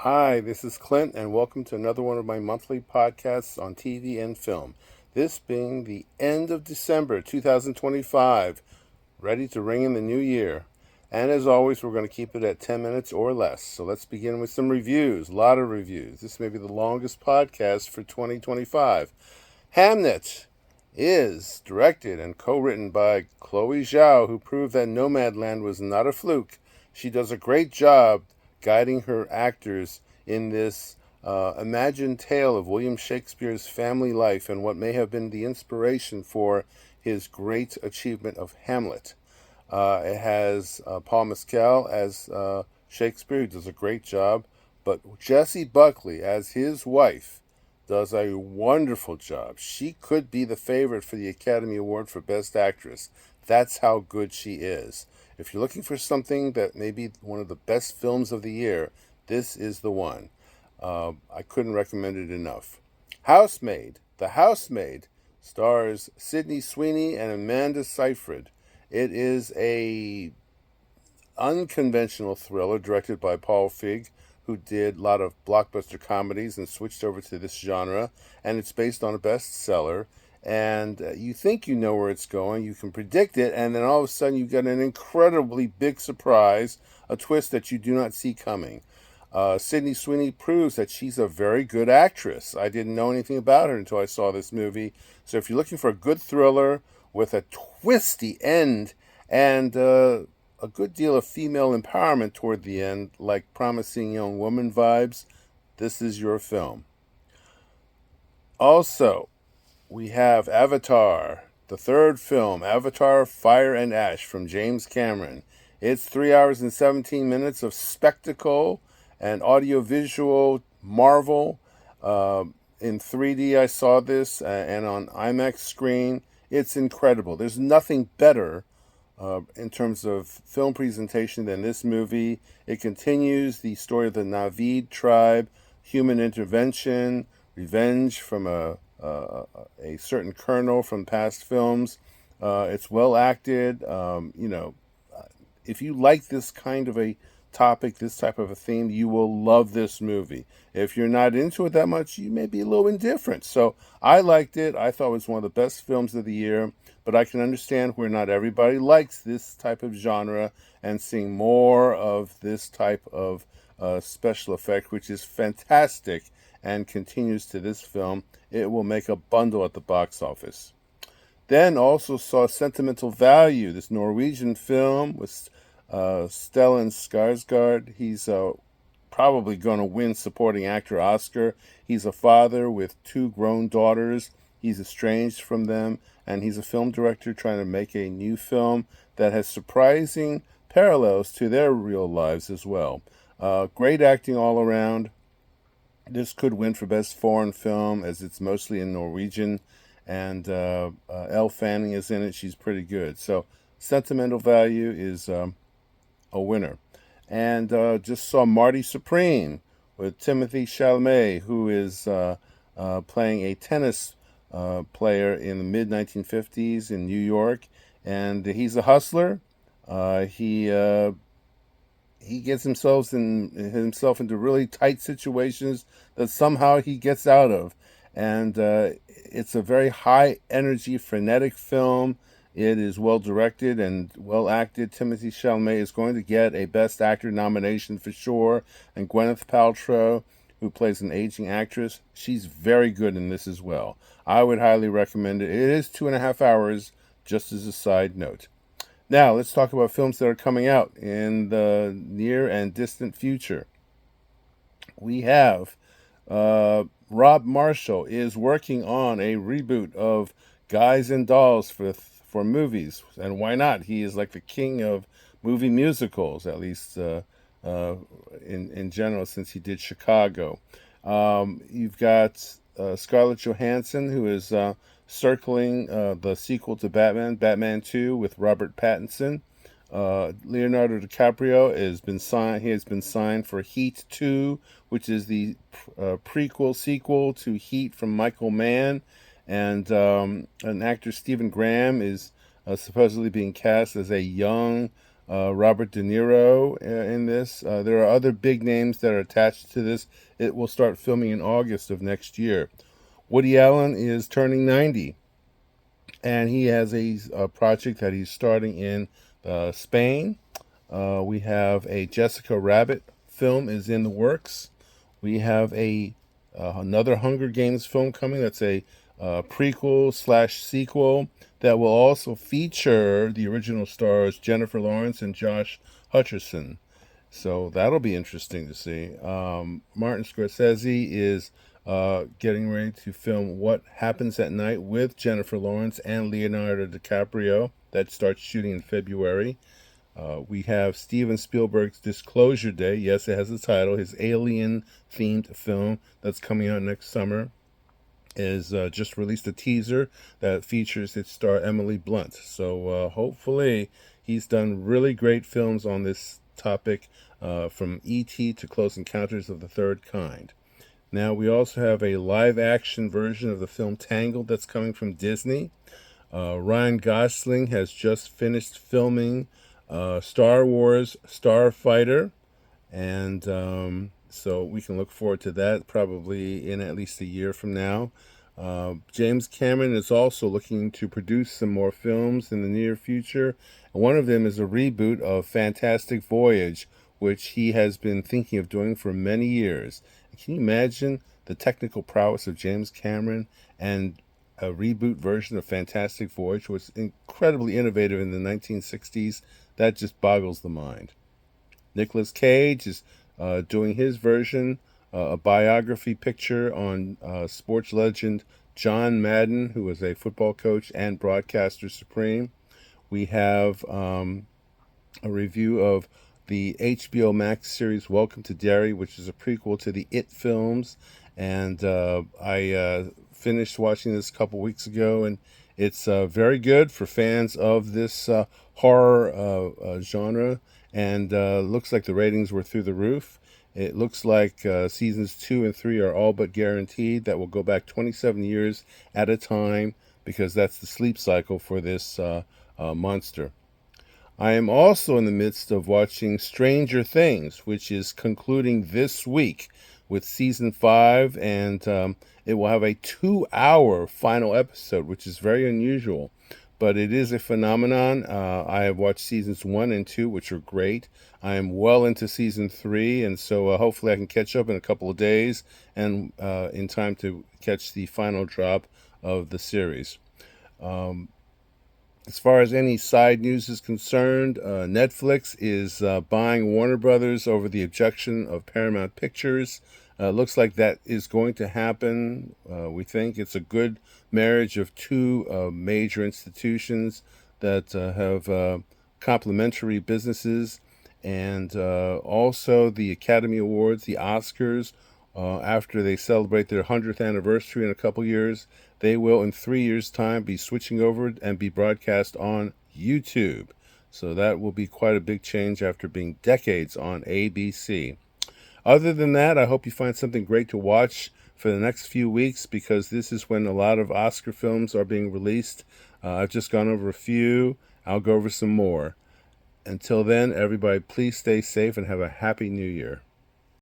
Hi, this is Clint, and welcome to another one of my monthly podcasts on TV and film. This being the end of December 2025, ready to ring in the new year. And as always, we're going to keep it at 10 minutes or less. So let's begin with some reviews, a lot of reviews. This may be the longest podcast for 2025. Hamnet is directed and co-written by Chloe Zhao, who proved that Nomadland was not a fluke. She does a great job guiding her actors in this imagined tale of William Shakespeare's family life and what may have been the inspiration for his great achievement of Hamlet. It has Paul Mescal as Shakespeare, who does a great job, but Jessie Buckley as his wife does a wonderful job. She could be the favorite for the Academy Award for Best Actress. That's how good she is. If you're looking for something that may be one of the best films of the year, this is the one. I couldn't recommend it enough. Housemaid. The Housemaid stars Sydney Sweeney and Amanda Seyfried. It is a unconventional thriller directed by Paul Feig, who did a lot of blockbuster comedies and switched over to this genre, and it's based on a bestseller. And you think you know where it's going, you can predict it, and then all of a sudden you get an incredibly big surprise, a twist that you do not see coming. Sydney Sweeney proves that she's a very good actress. I didn't know anything about her until I saw this movie. So if you're looking for a good thriller with a twisty end and a good deal of female empowerment toward the end, like Promising Young Woman vibes, this is your film. Also, we have Avatar, the third film, Avatar Fire and Ash from James Cameron. It's 3 hours and 17 minutes of spectacle and audiovisual marvel. In 3D, I saw this, and on IMAX screen. It's incredible. There's nothing better in terms of film presentation than this movie. It continues the story of the Navid tribe, human intervention, revenge from a certain colonel from past films. It's well acted. If you like this kind of a topic, this type of a theme, you will love this movie. If you're not into it that much, you may be a little indifferent. So I liked it. I thought it was one of the best films of the year, but I can understand where not everybody likes this type of genre, and seeing more of this type of special effect, which is fantastic and continues to this film, it will make a bundle at the box office. Then also saw Sentimental Value, this Norwegian film with Stellan Skarsgård. He's probably going to win Supporting Actor Oscar. He's a father with two grown daughters. He's estranged from them, and he's a film director trying to make a new film that has surprising parallels to their real lives as well. Great acting all around. This could win for Best Foreign Film, as it's mostly in Norwegian, and Elle Fanning is in it. She's pretty good. So Sentimental Value is a winner. And just saw Marty Supreme with Timothy Chalamet, who is playing a tennis player in the mid 1950s in New York, and he's a hustler. He gets himself into really tight situations that somehow he gets out of, and it's a very high energy, frenetic film. It is well directed and well acted. Timothy Chalamet is going to get a Best Actor nomination for sure, and Gwyneth Paltrow, who plays an aging actress, she's very good in this as well. I would highly recommend it. It is 2.5 hours, just as a side note. Now, let's talk about films that are coming out in the near and distant future. We have Rob Marshall is working on a reboot of Guys and Dolls for movies, and why not? He is like the king of movie musicals, at least in general, since he did Chicago. You've got Scarlett Johansson, who is circling the sequel to Batman 2 with Robert Pattinson. Leonardo DiCaprio has been signed. He has been signed for Heat 2, which is the prequel sequel to Heat from Michael Mann, and an actor Stephen Graham is supposedly being cast as a young Robert De Niro in this. There are other big names that are attached to this. It will start filming in August of next year. Woody Allen is turning 90, and he has a project that he's starting in Spain. We have a Jessica Rabbit film is in the works. We have a another Hunger Games film coming. That's a prequel slash sequel that will also feature the original stars Jennifer Lawrence and Josh Hutcherson. So that'll be interesting to see. Martin Scorsese is getting ready to film What Happens at Night with Jennifer Lawrence and Leonardo DiCaprio. That starts shooting in February. We have Steven Spielberg's Disclosure Day. Yes, it has a title. His alien-themed film that's coming out next summer is just released a teaser that features its star Emily Blunt. So hopefully he's done really great films on this topic, from E.T. to Close Encounters of the Third Kind. Now we also have a live-action version of the film Tangled that's coming from Disney. Ryan Gosling has just finished filming Star Wars Starfighter, and so we can look forward to that probably in at least a year from now. James Cameron is also looking to produce some more films in the near future. One of them is a reboot of Fantastic Voyage, which he has been thinking of doing for many years. Can you imagine the technical prowess of James Cameron and a reboot version of Fantastic Voyage, was incredibly innovative in the 1960s? That just boggles the mind. Nicolas Cage is doing his version, a biography picture on sports legend John Madden, who was a football coach and broadcaster supreme. We have a review of the HBO Max series Welcome to Derry, which is a prequel to the It films. And I finished watching this a couple weeks ago, and it's very good for fans of this horror genre, and looks like the ratings were through the roof. It looks like seasons 2 and 3 are all but guaranteed. That will go back 27 years at a time, because that's the sleep cycle for this monster. I am also in the midst of watching Stranger Things, which is concluding this week with season 5, and it will have a 2-hour final episode, which is very unusual, but it is a phenomenon. I have watched seasons 1 and 2, which are great. I am well into season 3, and so hopefully I can catch up in a couple of days and in time to catch the final drop of the series. As far as any side news is concerned, Netflix is buying Warner Brothers over the objection of Paramount Pictures. Looks like that is going to happen. We think it's a good marriage of two major institutions that have complementary businesses, and also the Academy Awards, the Oscars. After they celebrate their 100th anniversary in a couple years, they will, in 3 years' time, be switching over and be broadcast on YouTube. So that will be quite a big change after being decades on ABC. Other than that, I hope you find something great to watch for the next few weeks, because this is when a lot of Oscar films are being released. I've just gone over a few. I'll go over some more. Until then, everybody, please stay safe and have a happy new year.